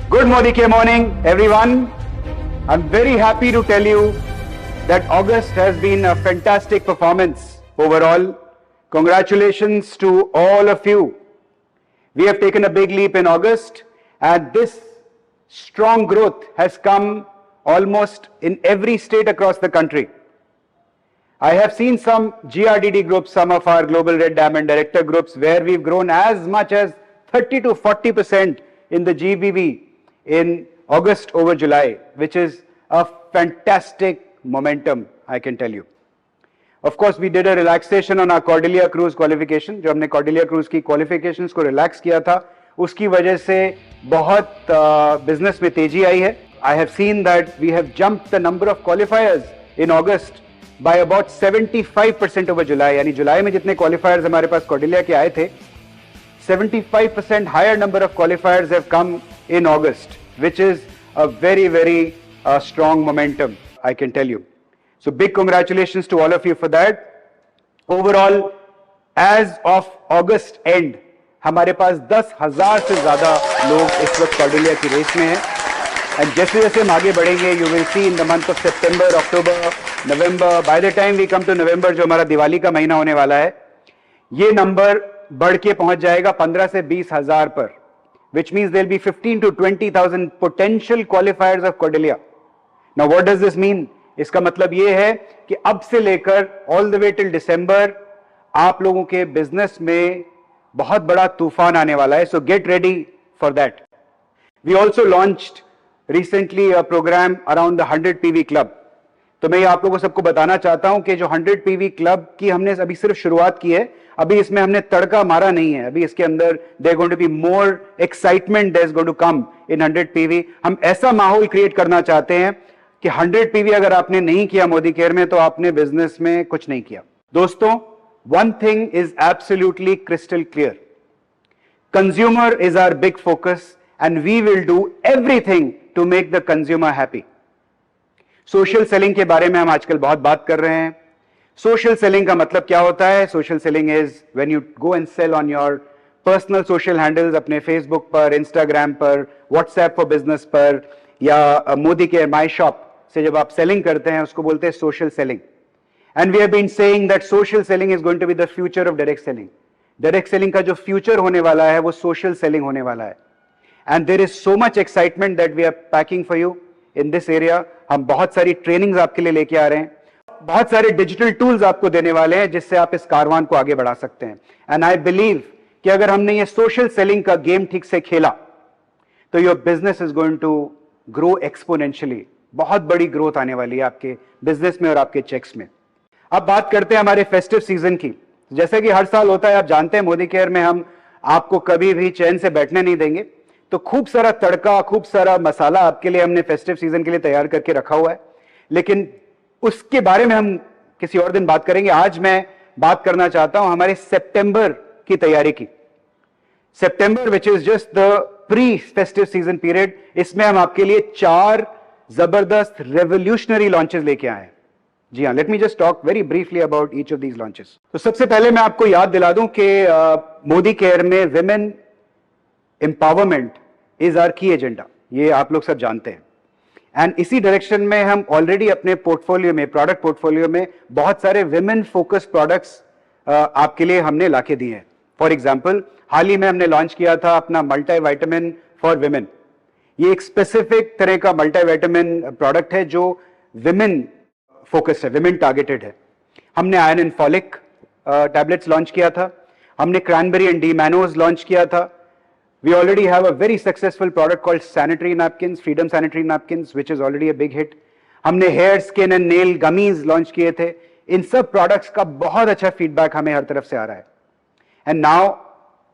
Good Modi Ke morning, everyone. I'm very happy to tell you that August has been a fantastic performance overall. Congratulations to all of you. We have taken a big leap in August, and this strong growth has come almost in every state across the country. I have seen some GRDD groups, some of our Global Red Diamond Director groups, where we've grown as much as 30 to 40% in the GBV in August over July, which is a fantastic momentum, I can tell you. Of course, we did a relaxation on our Cordelia Cruise qualification. जो हमने Cordelia Cruise की qualifications को relax किया था, उसकी वजह से बहुत business में तेजी आई है. I have seen that we have jumped the number of qualifiers in August by about 75% over July. यानी जुलाई में जितने qualifiers हमारे पास Cordelia के आए थे, 75% higher number of qualifiers have come in August, which is a very, very strong momentum, I can tell you. So big congratulations to all of you for that. Overall, as of August end, हमारे पास 10,000 से ज़्यादा लोग इस वक्त Cordelia की race में हैं. And जैसे जैसे हम आगे बढ़ेंगे, you will see in the month of September, October, November, by the time we come to November, जो हमारा दिवाली का महीना होने वाला है, ये नंबर बढ़ के पहुंच जाएगा 15 से 20,000 पर, which means there will be 15 to 20,000 potential qualifiers of Cordelia. Now what does this mean? इसका मतलब ये है कि अब से लेकर all the way till December आप लोगों के बिजनेस में बहुत बड़ा तूफान आने वाला है. So get ready for that. We also launched recently a program around the 100 PV Club. तो मैं आप लोगों को सबको बताना चाहता हूं कि जो 100 PV क्लब की हमने अभी सिर्फ शुरुआत की है, अभी इसमें हमने तड़का मारा नहीं है. अभी इसके अंदर there going to be more excitement that is going to come in 100 PV. हम ऐसा माहौल क्रिएट करना चाहते हैं कि 100 PV अगर आपने नहीं किया मोदी केयर में, तो आपने बिजनेस में कुछ नहीं किया. दोस्तों, one thing is absolutely crystal clear. Consumer is our big focus and we will do everything to make the consumer happy. Social selling के बारे में हम आजकल बहुत बात कर रहे हैं. सोशल सेलिंग का मतलब क्या होता है? Social selling is when you go and sell on your personal social handles, अपने फेसबुक पर, इंस्टाग्राम पर, व्हाट्सएप फॉर बिजनेस पर, या मोदी के माई शॉप से जब आप सेलिंग करते हैं, उसको बोलते हैं social selling. And we have been saying that social selling is going to be the future of direct selling. Direct selling का जो फ्यूचर होने वाला है वो सोशल सेलिंग होने वाला है. And there is so much excitement that we are packing for you in this area. हम बहुत सारी ट्रेनिंग्स आपके लिए लेके आ रहे हैं, बहुत सारे डिजिटल टूल्स आपको देने वाले हैं जिससे आप इस कारवान को आगे बढ़ा सकते हैं. एंड आई बिलीव कि अगर हमने ये सोशल सेलिंग का गेम ठीक से खेला तो your business is going to grow exponentially. बहुत बड़ी ग्रोथ आने वाली है आपके बिजनेस में और आपके चेक्स में. अब बात करते हैं हमारे फेस्टिव सीजन की. जैसे कि हर साल होता है, आप जानते हैं मोदी केयर में हम आपको कभी भी चैन से बैठने नहीं देंगे. तो खूब सारा तड़का, खूब सारा मसाला आपके लिए हमने फेस्टिव सीजन के लिए तैयार करके रखा हुआ है, लेकिन उसके बारे में हम किसी और दिन बात करेंगे. आज मैं बात करना चाहता हूं हमारे सितंबर की तैयारी की. September which is just the pre festive season period. इसमें हम आपके लिए 4 जबरदस्त रेवोल्यूशनरी लॉन्चेस लेके आए हैं. जी हाँ, let me just talk very briefly about each of these launches. तो सबसे पहले मैं आपको याद दिला दूं कि मोदी केयर में विमेन एम्पावरमेंट इज आवर की एजेंडा. ये आप लोग सब जानते हैं. एंड इसी डायरेक्शन में हम ऑलरेडी अपने पोर्टफोलियो में, प्रोडक्ट पोर्टफोलियो में बहुत सारे विमेन फोकस प्रोडक्ट्स आपके लिए हमने लाके दिए हैं. फॉर एग्जांपल, हाल ही में हमने लॉन्च किया था अपना मल्टीविटामिन फॉर विमेन. ये एक स्पेसिफिक तरह का मल्टीविटामिन प्रोडक्ट है जो विमेन फोकस है, विमेन टारगेटेड है. हमने iron and folic tablets launch किया था. हमने cranberry and D mannose launch किया था. We already have a very successful product called sanitary napkins, Freedom Sanitary Napkins, which is already a big hit. हमने hair, skin and nail gummies launch किए थे. इन सब products का बहुत अच्छा feedback हमें हर तरफ से आ रहा है. And now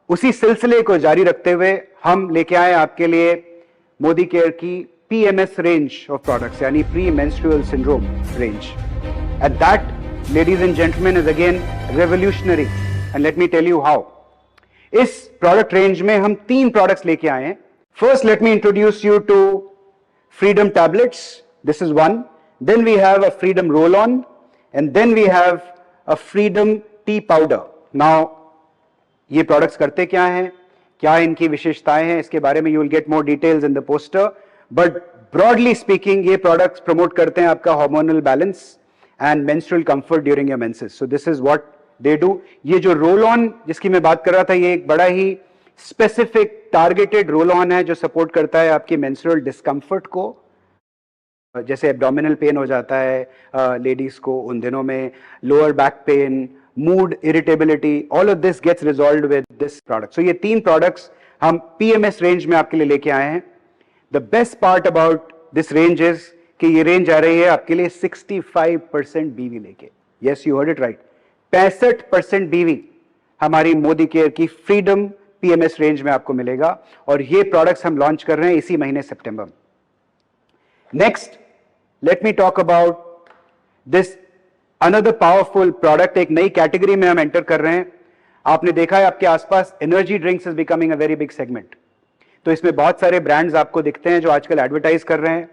उसी सिलसिले को जारी रखते हुए हम लेके आए आपके लिए मोदी केयर की PMS range of products, यानी pre-menstrual syndrome range. And that, ladies and gentlemen, is again revolutionary. And let me tell you how. इस प्रोडक्ट रेंज में हम 3 प्रोडक्ट्स लेके आए हैं. First, let me introduce you to freedom tablets. This is one. Then we have a freedom roll on and then we have a freedom tea powder. Now ये products करते क्या हैं? क्या इनकी विशेषताएं हैं, इसके बारे में you will get more details in the poster. But broadly speaking ये प्रोडक्ट्स प्रमोट करते हैं आपका hormonal balance and menstrual comfort during your menses. So this is what they do. ये जो रोल ऑन जिसकी मैं बात कर रहा था, ये एक बड़ा ही स्पेसिफिक टारगेटेड रोल ऑन है जो सपोर्ट करता है आपकी मेंस्ट्रुअल डिस्कंफर्ट को. जैसे एब्डोमिनल पेन हो जाता है लेडीज को उन दिनों में, lower back pain, mood irritability, all of this gets resolved with this product. So ये 3 प्रोडक्ट्स हम पीएमएस रेंज में आपके लिए लेके आए हैं. The best part about this range is कि ये रेंज आ रही है आपके लिए 65% बीवी लेके. Yes, you heard it right. 65% बीवी हमारी मोदी केयर की फ्रीडम पीएमएस रेंज में आपको मिलेगा. और ये प्रोडक्ट्स हम लॉन्च कर रहे हैं इसी महीने सितंबर में. Next, let me talk about this another powerful product. एक नई कैटेगरी में हम एंटर कर रहे हैं. आपने देखा है आपके आसपास energy drinks is becoming a very big segment. तो इसमें बहुत सारे ब्रांड्स आपको दिखते हैं जो आजकल एडवर्टाइज कर रहे हैं.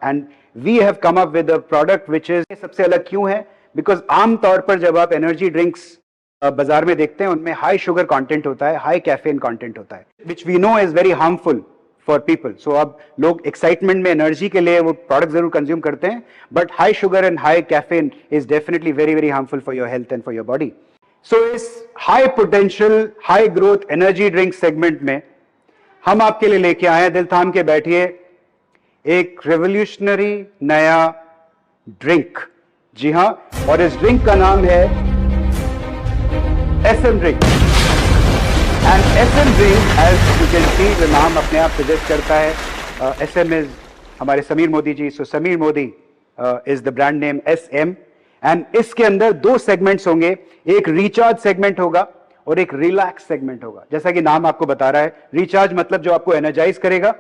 And we have come up with a product which is सबसे अलग क्यों है, बिकॉज आमतौर पर जब आप एनर्जी ड्रिंक्स बाजार में देखते हैं उनमें हाई शुगर कंटेंट होता है, हाई कैफीन कंटेंट होता है, which we know is very harmful for people. So अब लोग एक्साइटमेंट में एनर्जी के लिए वो प्रोडक्ट जरूर कंज्यूम करते हैं, but high sugar and high caffeine is definitely very very harmful for your health and for your body. So इस high potential high growth energy drink segment में हम आपके लिए लेके आए हैं, दिल थाम के बैठिए, एक रेवोल्यूशनरी नया ड्रिंक. जी हां, और इस ड्रिंक का नाम है SM drink. And SM drink, as you can see, the नाम अपने आप सजेस्ट करता है. SM इज हमारे Sameer Modi ji. So Sameer Modi is the brand name SM. And इसके अंदर 2 सेगमेंट्स होंगे. एक रिचार्ज सेगमेंट होगा और एक रिलैक्स सेगमेंट होगा. जैसा कि नाम आपको बता रहा है, रिचार्ज मतलब जो आपको एनर्जाइज करेगा,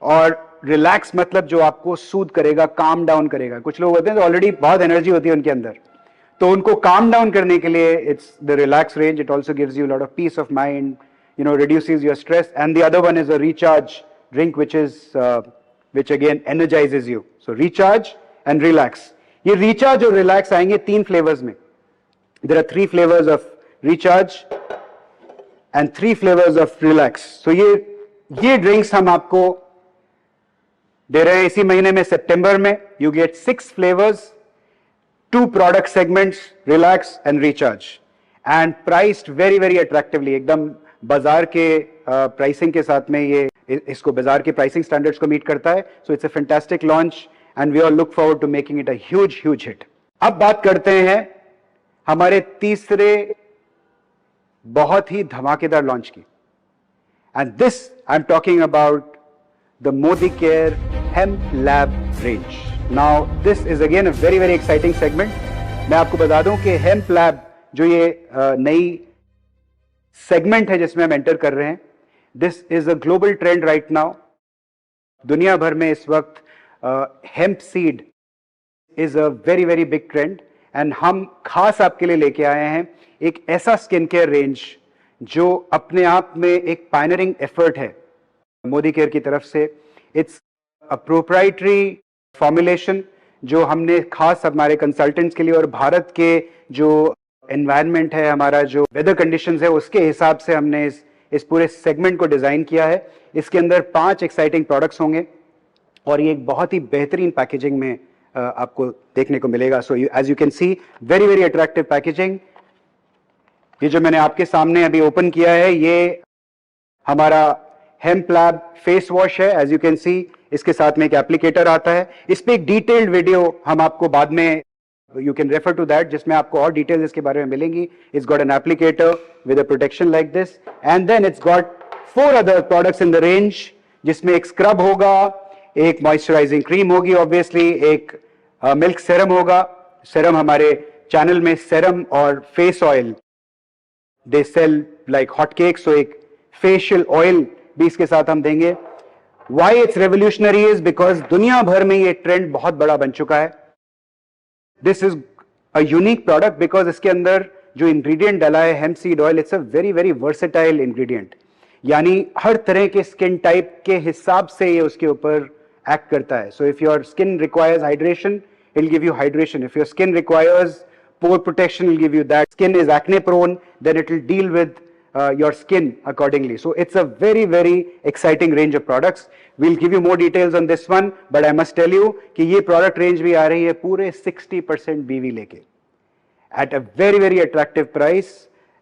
और रिलैक्स मतलब जो आपको सूद करेगा, काम डाउन करेगा. कुछ लोग होते हैं तो ऑलरेडी बहुत एनर्जी होती है उनके अंदर, तो उनको काम डाउन करने के लिए it's the relax range. It also gives you lot of peace of mind, you know, reduces your stress. And the other one is a recharge drink which again energizes you. So recharge and relax. ये recharge और relax आएंगे 3 flavors में. There are 3 flavors of recharge and 3 flavors of relax. So ये drinks हम आपको दे रहे हैं इसी महीने में सितंबर में. You get 6 flavors, 2 product segments, relax and recharge, and priced very very attractively. एकदम बाजार के प्राइसिंग के साथ में ये इसको बाजार के प्राइसिंग स्टैंडर्ड्स को मीट करता है. So it's a fantastic launch and we all look forward to making it a huge hit. अब बात करते हैं हमारे तीसरे बहुत ही धमाकेदार लॉन्च की. And this I am talking about the Modi care hemp lab range. Now this is again a very very exciting segment. मैं आपको बता दूं कि हेम्प लैब जो ये नई सेगमेंट है जिसमें हम एंटर कर रहे हैं, this is a global trend right now. दुनिया भर में इस वक्त hemp seed is a very very big trend. And हम खास आपके लिए लेके आए हैं एक ऐसा स्किन केयर रेंज जो अपने आप में एक पायनियरिंग एफर्ट है मोदी केयर की तरफ से. इट्स अ प्रोप्राइटरी फॉर्मुलेशन जो हमने खास हमारे कंसल्टेंट्स के लिए और भारत के जो एनवायरनमेंट है, हमारा जो वेदर कंडीशंस है, उसके हिसाब से हमने इस पूरे सेगमेंट को डिजाइन किया है. इसके अंदर 5 एक्साइटिंग प्रोडक्ट्स होंगे और ये एक बहुत ही बेहतरीन पैकेजिंग में आपको देखने को मिलेगा. So as you can see, very very attractive packaging. ये जो मैंने आपके सामने अभी ओपन किया है, ये हमारा हेम्प लैब फेस वॉश है. एज यू कैन सी, इसके साथ में एक एप्लीकेटर आता है. इस पे एक डिटेल्ड वीडियो हम आपको बाद में, you can refer to that, जिसमें आपको और डिटेल्स इसके बारे में मिलेंगी. It's got an applicator with a protection like this, and then it's got 4 other products in the range, जिसमें एक स्क्रब होगा, एक मॉइस्चराइजिंग क्रीम होगी ऑब्वियसली, एक मिल्क सेरम होगा. सेरम हमारे चैनल में सेरम और face oil they sell like hot cake. So एक फेशियल ऑयल भी इसके साथ हम देंगे. Why it's revolutionary is because दुनिया भर में ये ट्रेंड बहुत बड़ा बन चुका है. This is a unique product because इसके अंदर जो इंग्रेडिएंट डाला है hemp seed oil, it's a very very versatile ingredient. यानी हर तरह के स्किन टाइप के हिसाब से ये उसके ऊपर एक्ट करता है. So if your skin requires hydration, it will give you hydration. If your skin requires pore protection, it will give you that. Skin is acne prone, then it will deal with your skin accordingly. So it's a very, very exciting range of products. We'll give you more details on this one, but I must tell you कि ये product range भी आ रही है पूरे 60% BV लेके at a very, very attractive price.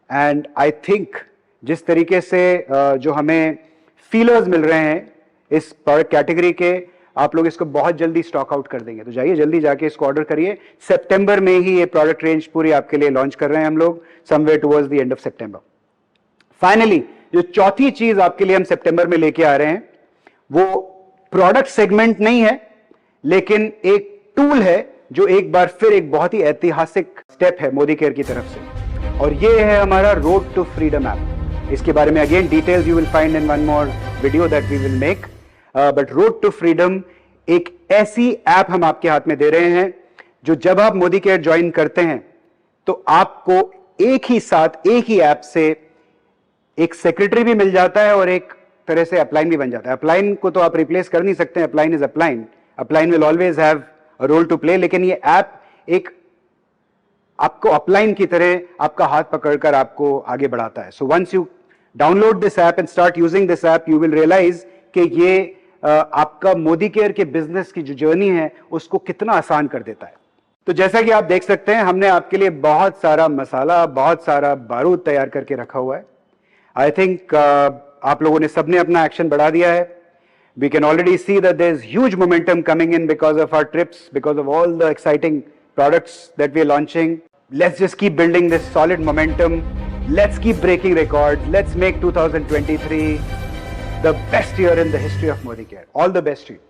And I think जिस तरीके से जो हमें feelers मिल रहे हैं इस product category के, आप लोग इसको बहुत जल्दी स्टॉक आउट कर देंगे. तो जाइए जल्दी जाके इसको ऑर्डर करिए. सितंबर में ही ये प्रोडक्ट रेंज पूरी आपके लिए लॉन्च कर रहे हैं हम लोग, somewhere towards the end of September. Finally जो चौथी चीज आपके लिए हम सितंबर में लेके आ रहे हैं वो प्रोडक्ट सेगमेंट नहीं है, लेकिन एक टूल है जो एक बार फिर एक बहुत ही ऐतिहासिक स्टेप है मोदी केयर की तरफ से, और ये है हमारा रोड टू फ्रीडम ऐप. इसके बारे में again details you will find in one more video that we will make. But road to freedom एक ऐसी ऐप हम आपके हाथ में दे रहे हैं जो जब आप मोदी केयर ज्वाइन करते हैं तो आपको एक ही साथ एक ही ऐप से एक सेक्रेटरी भी मिल जाता है और एक तरह से अपलाइन भी बन जाता है. अपलाइन को तो आप रिप्लेस कर नहीं सकते, upline is upline, upline will always have a role to play, लेकिन ये ऐप एक आपको अपलाइन की तरह आपका हाथ पकड़कर आपको आगे बढ़ाता है. So once you download this app and start using this app, you will realise कि ये आपका मोदी केयर के बिजनेस की जो जर्नी है उसको कितना आसान कर देता है. तो जैसा कि आप देख सकते हैं हमने आपके लिए बहुत सारा मसाला, बहुत सारा बारूद तैयार करके रखा हुआ है. आई थिंक आप लोगों ने सबने अपना एक्शन बढ़ा दिया है. We can already see that there is huge momentum coming in because of our trips, because of all the exciting products that we are launching. Let's just keep building this solid momentum. Let's keep breaking records. Let's make 2023 the best year in the history of Modi Care. All the best to you.